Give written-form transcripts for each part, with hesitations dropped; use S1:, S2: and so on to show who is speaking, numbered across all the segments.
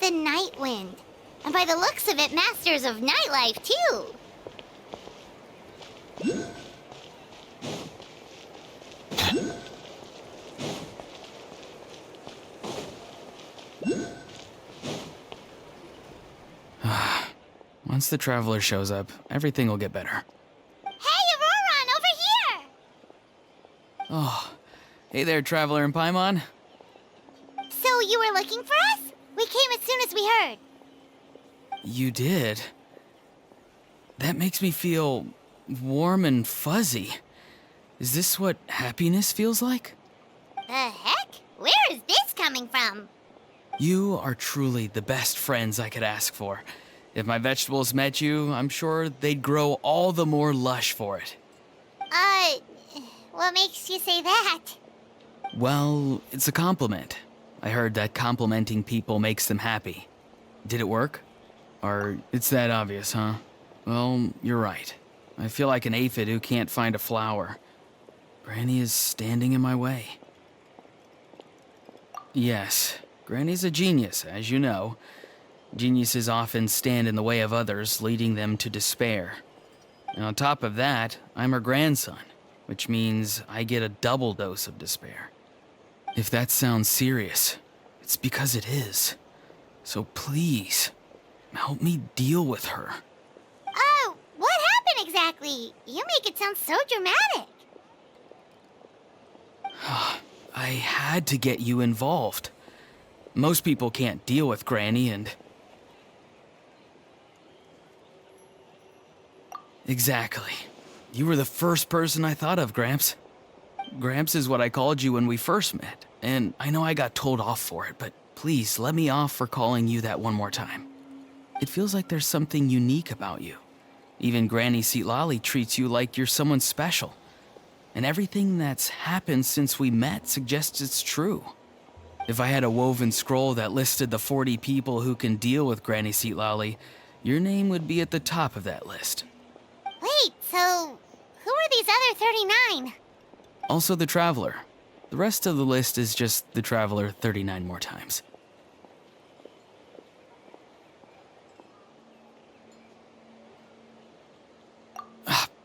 S1: the Night Wind. And by the looks of it, masters of nightlife, too.
S2: Once the Traveler shows up, everything will get better.
S1: Hey, Auroron, over here!
S2: Oh, hey there, Traveler and Paimon.
S1: So you were looking for us? We came as soon as we heard.
S2: You did? That makes me feel warm and fuzzy. Is this what happiness feels like?
S1: The heck? Where is this coming from?
S2: You are truly the best friends I could ask for. If my vegetables met you, I'm sure they'd grow all the more lush for it.
S1: What makes you say that?
S2: Well, it's a compliment. I heard that complimenting people makes them happy. Did it work? Or it's that obvious, huh? Well, you're right. I feel like an aphid who can't find a flower. Granny is standing in my way. Yes, Granny's a genius, as you know. Geniuses often stand in the way of others, leading them to despair. And on top of that, I'm her grandson, which means I get a double dose of despair. If that sounds serious, it's because it is. So please, help me deal with her.
S1: Oh, what happened exactly? You make it sound so dramatic.
S2: I had to get you involved. Most people can't deal with Granny and... Exactly. You were the first person I thought of, Gramps. Gramps is what I called you when we first met, and I know I got told off for it, but please let me off for calling you that one more time. It feels like there's something unique about you. Even Granny Seatlali treats you like you're someone special. And everything that's happened since we met suggests it's true. If I had a woven scroll that listed the 40 people who can deal with Granny Seatlali, your name would be at the top of that list.
S1: Wait, so who are these other 39?
S2: Also the Traveler. The rest of the list is just the Traveler 39 more times.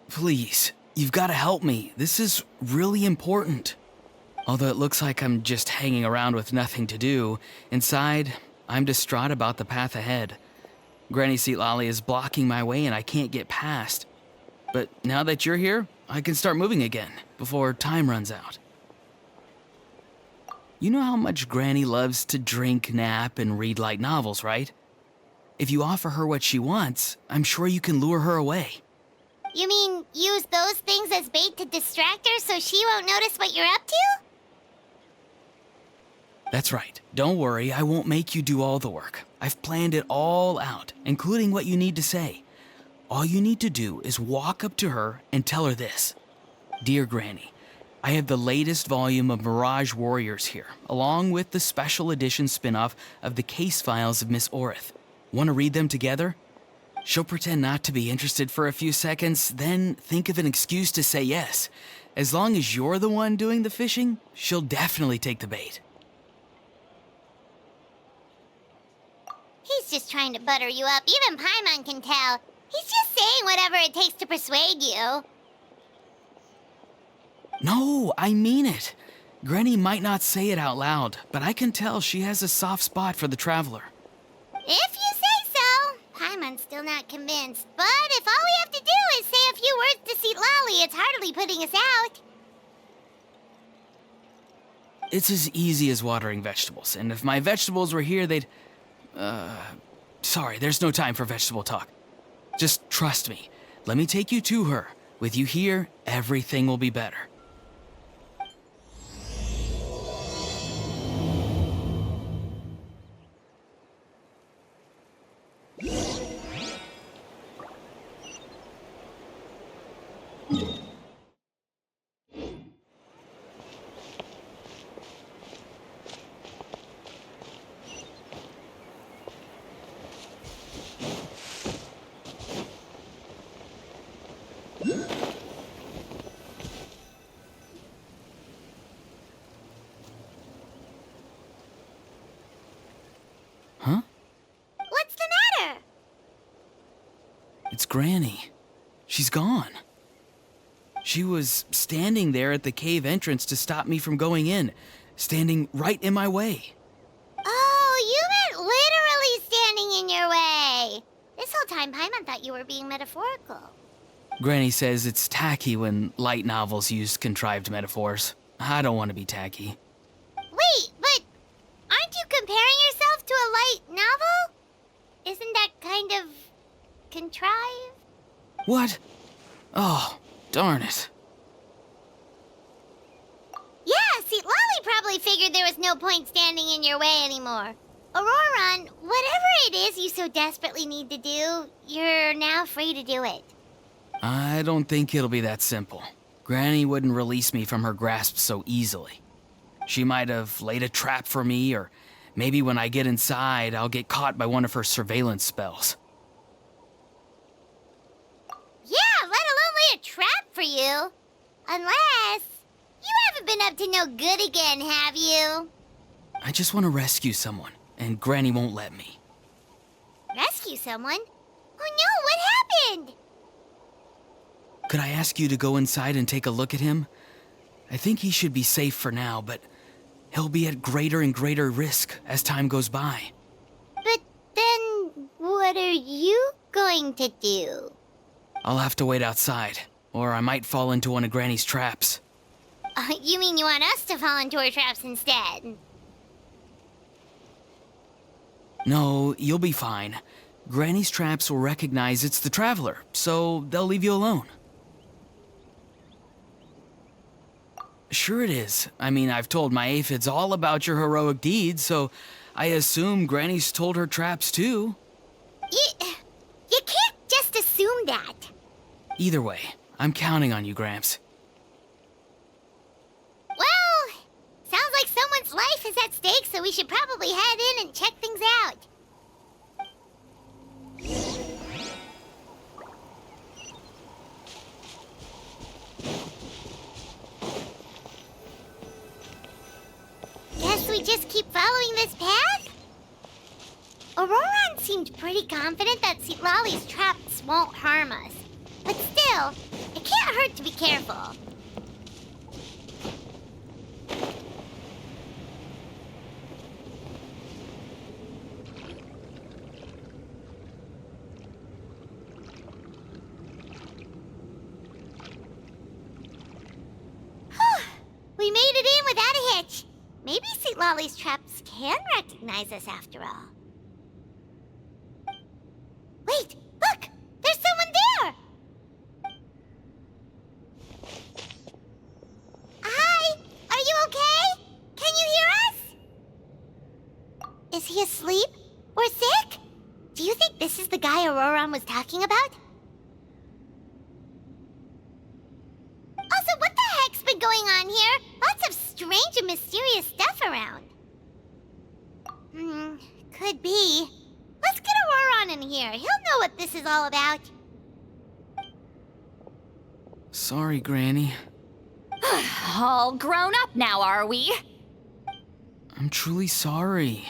S2: Please, you've got to help me. This is really important. Although it looks like I'm just hanging around with nothing to do, inside, I'm distraught about the path ahead. Granny Seatlali is blocking my way and I can't get past. But now that you're here, I can start moving again, before time runs out. You know how much Granny loves to drink, nap, and read light novels, right? If you offer her what she wants, I'm sure you can lure her away.
S1: You mean use those things as bait to distract her so she won't notice what you're up to?
S2: That's right. Don't worry, I won't make you do all the work. I've planned it all out, including what you need to say. All you need to do is walk up to her and tell her this. Dear Granny, I have the latest volume of Mirage Warriors here, along with the special edition spin-off of the case files of Miss Orith. Want to read them together? She'll pretend not to be interested for a few seconds, then think of an excuse to say yes. As long as you're the one doing the fishing, she'll definitely take the bait.
S1: He's just trying to butter you up. Even Paimon can tell. He's just saying whatever it takes to persuade you.
S2: No, I mean it. Granny might not say it out loud, but I can tell she has a soft spot for the Traveler.
S1: If you say so. Paimon's still not convinced. But if all we have to do is say a few words to Seatlali, it's hardly putting us out.
S2: It's as easy as watering vegetables, and if my vegetables were here, they'd... Sorry, there's no time for vegetable talk. Just trust me. Let me take you to her. With you here, everything will be better. It's Granny. She's gone. She was standing there at the cave entrance to stop me from going in, standing right in my way.
S1: Oh, you meant literally standing in your way. This whole time, Paimon thought you were being metaphorical.
S2: Granny says it's tacky when light novels use contrived metaphors. I don't want to be tacky.
S1: Wait, but aren't you comparing yourself to a light novel? Isn't that kind of contrived?
S2: What? Oh, darn it.
S1: Yeah, see, Lolly probably figured there was no point standing in your way anymore. Auroran, whatever it is you so desperately need to do, you're now free to do it.
S2: I don't think it'll be that simple. Granny wouldn't release me from her grasp so easily. She might have laid a trap for me, or maybe when I get inside, I'll get caught by one of her surveillance spells.
S1: Yeah, let alone lay a trap for you. Unless you haven't been up to no good again, have you?
S2: I just want to rescue someone, and Granny won't let me.
S1: Rescue someone? Oh no, what happened?
S2: Could I ask you to go inside and take a look at him? I think he should be safe for now, but he'll be at greater and greater risk as time goes by.
S1: But then, what are you going to do?
S2: I'll have to wait outside, or I might fall into one of Granny's traps.
S1: You mean you want us to fall into her traps instead?
S2: No, you'll be fine. Granny's traps will recognize it's the Traveler, so they'll leave you alone. Sure it is. I mean, I've told my aphids all about your heroic deeds, so I assume Granny's told her traps too.
S1: You can't just assume that.
S2: Either way, I'm counting on you, Gramps.
S1: Well, sounds like someone's life is at stake, so we should probably head in and check things out. Guess we just keep following this path? Auroran seemed pretty confident that Lolly's traps won't harm us. But still, it can't hurt to be careful. We made it in without a hitch. Maybe St. Lolly's traps can recognize us after all. Wait, look! There's someone there! Hi! Are you okay? Can you hear us? Is he asleep? Or sick? Do you think this is the guy Auroran was talking about? Also, what the heck's been going on here? Lots of strange and mysterious stuff around. Could be. Let's get Auroran in here. He'll know what this is all about.
S2: Sorry, Granny.
S3: All grown up now, are we?
S2: I'm truly sorry.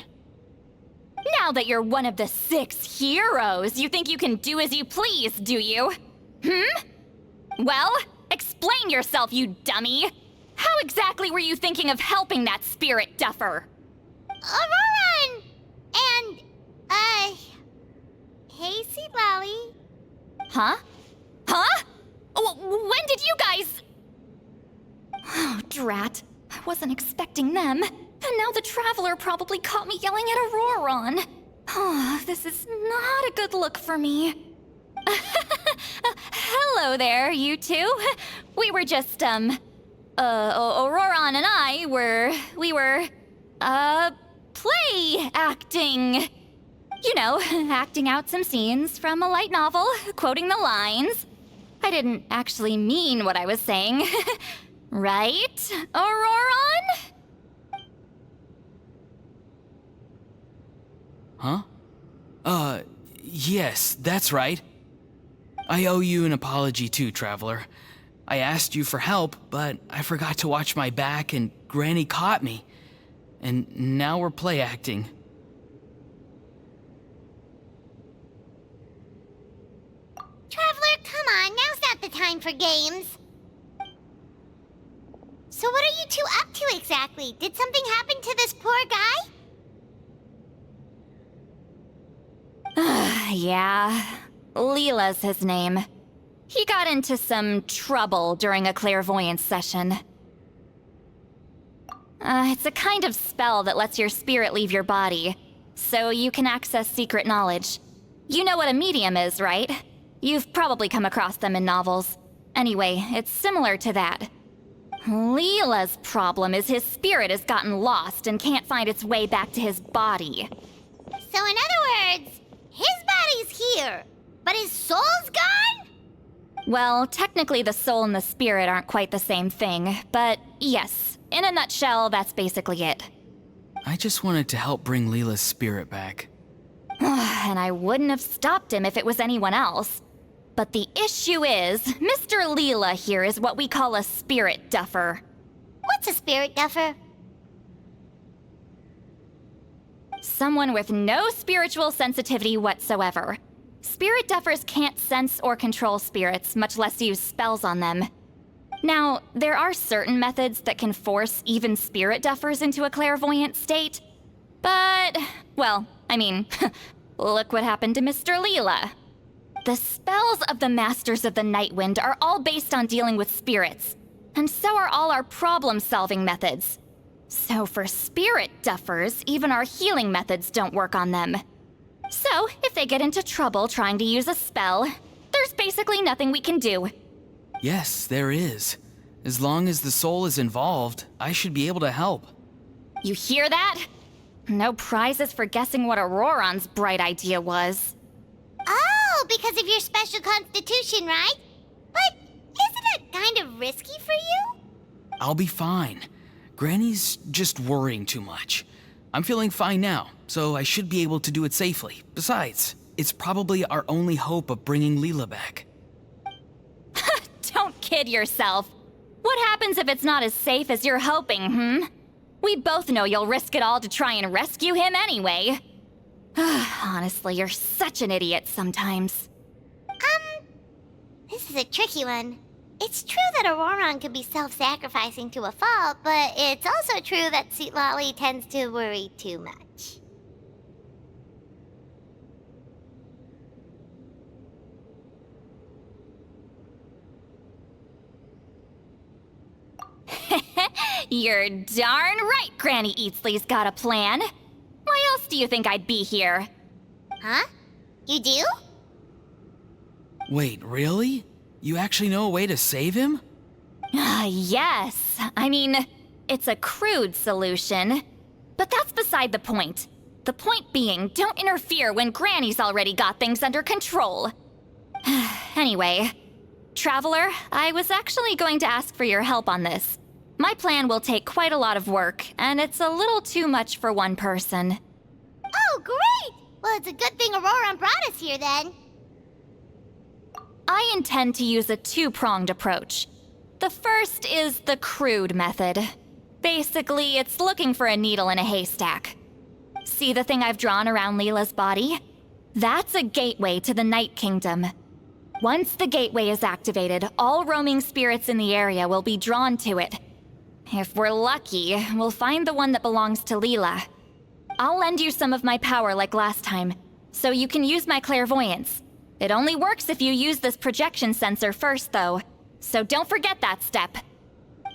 S3: Now that you're one of the 6 heroes, you think you can do as you please, do you? Well, explain yourself, you dummy! How exactly were you thinking of helping that spirit duffer?
S1: Auroran! And, hey, Seed Lolly.
S3: Huh? Huh? When did you guys... Oh, drat. I wasn't expecting them. And now the Traveler probably caught me yelling at Auroran. Oh, this is not a good look for me. Hello there, you two. We were just, Auroran and I we were, play acting. You know, acting out some scenes from a light novel, quoting the lines. I didn't actually mean what I was saying. Right, Auroran?
S2: Huh? Yes, that's right. I owe you an apology too, Traveler. I asked you for help, but I forgot to watch my back and Granny caught me. And now we're play acting.
S1: not the time for games. So what are you two up to exactly? Did something happen to this poor guy?
S3: Yeah. Leela's his name. He got into some trouble during a clairvoyance session. It's a kind of spell that lets your spirit leave your body, so you can access secret knowledge. You know what a medium is, right? You've probably come across them in novels. Anyway, it's similar to that. Leela's problem is his spirit has gotten lost and can't find its way back to his body.
S1: So in other words, his body's here, but his soul's gone?
S3: Well, technically the soul and the spirit aren't quite the same thing, but yes, in a nutshell, that's basically it.
S2: I just wanted to help bring Leela's spirit back.
S3: And I wouldn't have stopped him if it was anyone else. But the issue is, Mr. Leela here is what we call a spirit duffer.
S1: What's a spirit duffer?
S3: Someone with no spiritual sensitivity whatsoever. Spirit duffers can't sense or control spirits, much less use spells on them. Now, there are certain methods that can force even spirit duffers into a clairvoyant state. But, well, I mean, look what happened to Mr. Leela. The spells of the Masters of the Nightwind are all based on dealing with spirits, and so are all our problem-solving methods. So for spirit duffers, even our healing methods don't work on them. So, if they get into trouble trying to use a spell, there's basically nothing we can do.
S2: Yes, there is. As long as the soul is involved, I should be able to help.
S3: You hear that? No prizes for guessing what Auroron's bright idea was.
S1: Oh, because of your special constitution, right? But isn't it kind of risky for you?
S2: I'll be fine. Granny's just worrying too much. I'm feeling fine now, so I should be able to do it safely. Besides, it's probably our only hope of bringing Leela back.
S3: Don't kid yourself. What happens if it's not as safe as you're hoping, We both know you'll risk it all to try and rescue him anyway. Honestly, you're such an idiot sometimes.
S1: This is a tricky one. It's true that Auroron could be self-sacrificing to a fault, but it's also true that Sweet Lolly tends to worry too much.
S3: You're darn right Granny Eatsley's got a plan. Why else do you think I'd be here?
S1: Huh? You do?
S2: Wait, really? You actually know a way to save him?
S3: Yes. I mean, it's a crude solution. But that's beside the point. The point being, don't interfere when Granny's already got things under control. Anyway, Traveler, I was actually going to ask for your help on this. My plan will take quite a lot of work, and it's a little too much for one person.
S1: Oh, great! Well, it's a good thing Auroron brought us here then.
S3: I intend to use a two-pronged approach. The first is the crude method. Basically, it's looking for a needle in a haystack. See the thing I've drawn around Leela's body? That's a gateway to the Night Kingdom. Once the gateway is activated, all roaming spirits in the area will be drawn to it. If we're lucky, we'll find the one that belongs to Leela. I'll lend you some of my power like last time, so you can use my clairvoyance. It only works if you use this projection sensor first, though, so don't forget that step.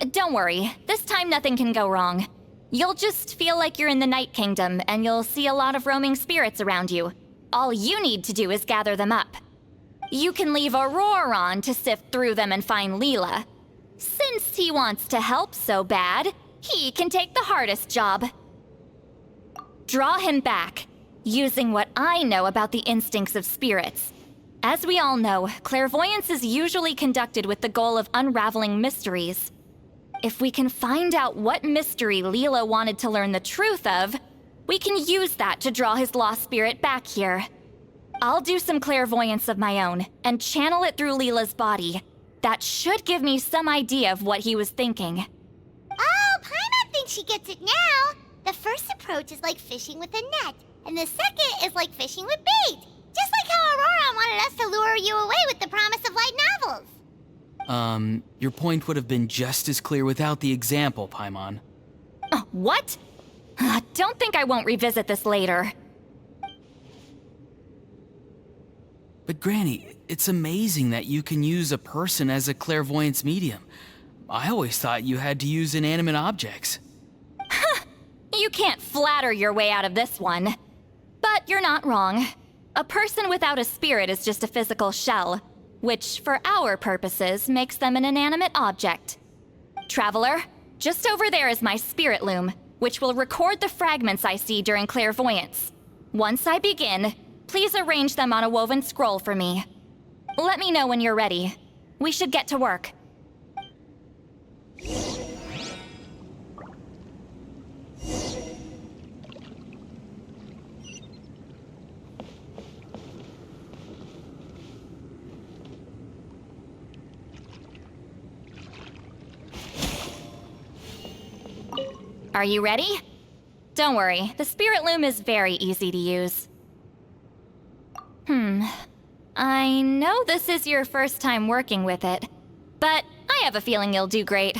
S3: Don't worry, this time nothing can go wrong. You'll just feel like you're in the Night Kingdom, and you'll see a lot of roaming spirits around you. All you need to do is gather them up. You can leave Auroron to sift through them and find Leela. Since he wants to help so bad, he can take the hardest job. Draw him back, using what I know about the instincts of spirits. As we all know, clairvoyance is usually conducted with the goal of unraveling mysteries. If we can find out what mystery Leela wanted to learn the truth of, we can use that to draw his lost spirit back here. I'll do some clairvoyance of my own and channel it through Leela's body. That should give me some idea of what he was thinking.
S1: Oh, Paimon thinks she gets it now. The first approach is like fishing with a net, and the second is like fishing with bait. Just like how Auroron wanted us to lure you away with the promise of light novels.
S2: Your point would have been just as clear without the example, Paimon.
S3: What? Don't think I won't revisit this later.
S2: But Granny, it's amazing that you can use a person as a clairvoyance medium. I always thought you had to use inanimate objects.
S3: You can't flatter your way out of this one. But you're not wrong. A person without a spirit is just a physical shell, which, for our purposes, makes them an inanimate object. Traveler, just over there is my spirit loom, which will record the fragments I see during clairvoyance. Once I begin, please arrange them on a woven scroll for me. Let me know when you're ready. We should get to work. Are you ready? Don't worry, the spirit loom is very easy to use. I know this is your first time working with it, but I have a feeling you'll do great.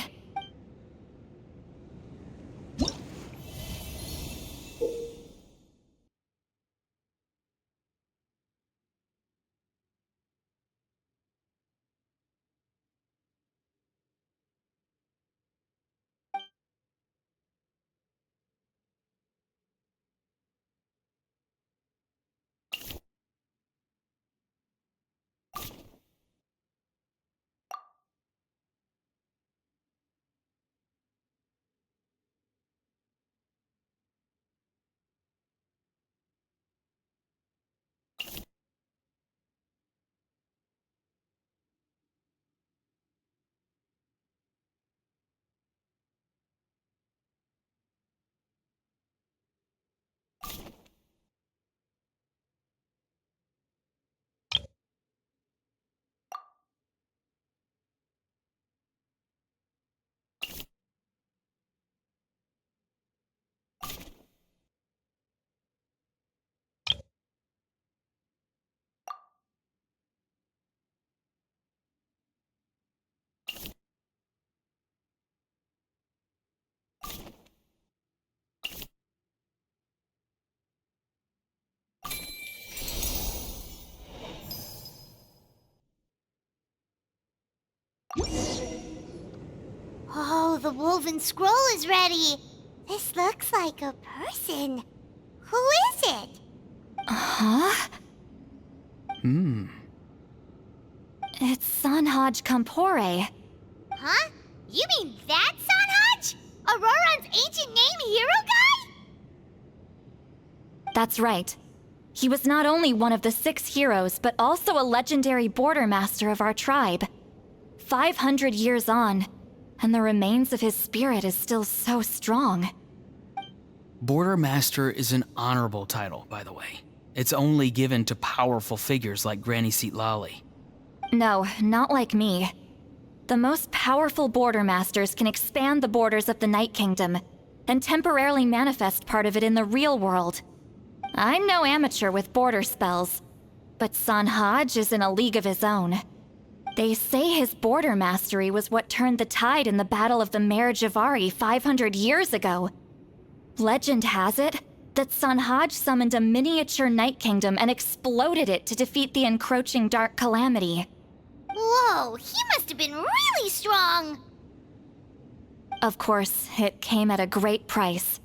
S1: Oh, the woven scroll is ready. This looks like a person. Who is it?
S3: Huh? It's Sanhaj Kampore.
S1: Huh? You mean that Sanhaj? Auroran's ancient name hero guy?
S3: That's right. He was not only one of the 6 heroes, but also a legendary border master of our tribe. 500 years on, and the remains of his spirit is still so strong.
S2: Border Master is an honorable title, by the way. It's only given to powerful figures like Granny Seatlali.
S3: No, not like me. The most powerful border masters can expand the borders of the Night Kingdom and temporarily manifest part of it in the real world. I'm no amateur with border spells, but Sanhaj is in a league of his own. They say his border mastery was what turned the tide in the Battle of the Mare Javari 500 years ago. Legend has it that Sanhaj summoned a miniature Night Kingdom and exploded it to defeat the encroaching Dark Calamity.
S1: Whoa, he must have been really strong.
S3: Of course, it came at a great price.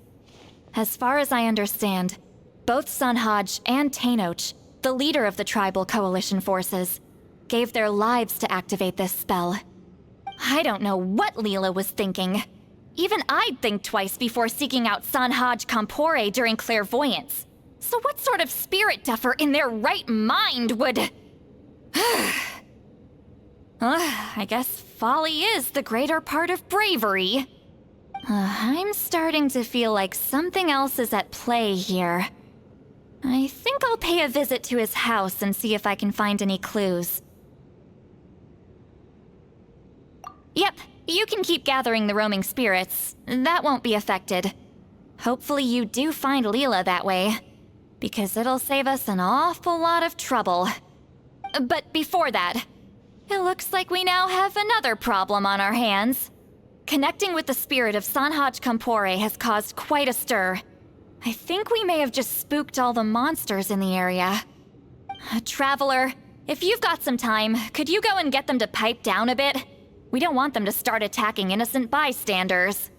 S3: As far as I understand, both Sanhaj and Tainoch, the leader of the tribal coalition forces, gave their lives to activate this spell. I don't know what Leela was thinking. Even I'd think twice before seeking out Sanhaj Kampore during clairvoyance. So what sort of spirit duffer in their right mind would... I guess folly is the greater part of bravery. I'm starting to feel like something else is at play here. I think I'll pay a visit to his house and see if I can find any clues. Yep, you can keep gathering the roaming spirits. That won't be affected. Hopefully you do find Leela that way, because it'll save us an awful lot of trouble. But before that, It looks like we now have another problem on our hands. Connecting with the spirit of Sanhaj Kampore has caused quite a stir. I think we may have just spooked all the monsters in the area. Traveler, if you've got some time, could you go and get them to pipe down a bit? We don't want them to start attacking innocent bystanders.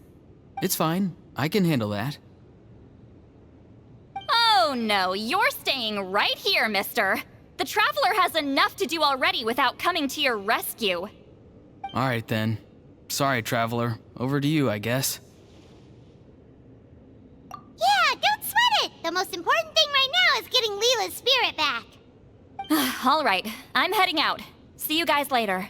S2: It's fine. I can handle that.
S3: Oh no, you're staying right here, mister. The Traveler has enough to do already without coming to your rescue.
S2: Alright then. Sorry, Traveler. Over to you, I guess.
S1: Yeah, don't sweat it! The most important thing right now is getting Leela's spirit back.
S3: Alright, I'm heading out. See you guys later.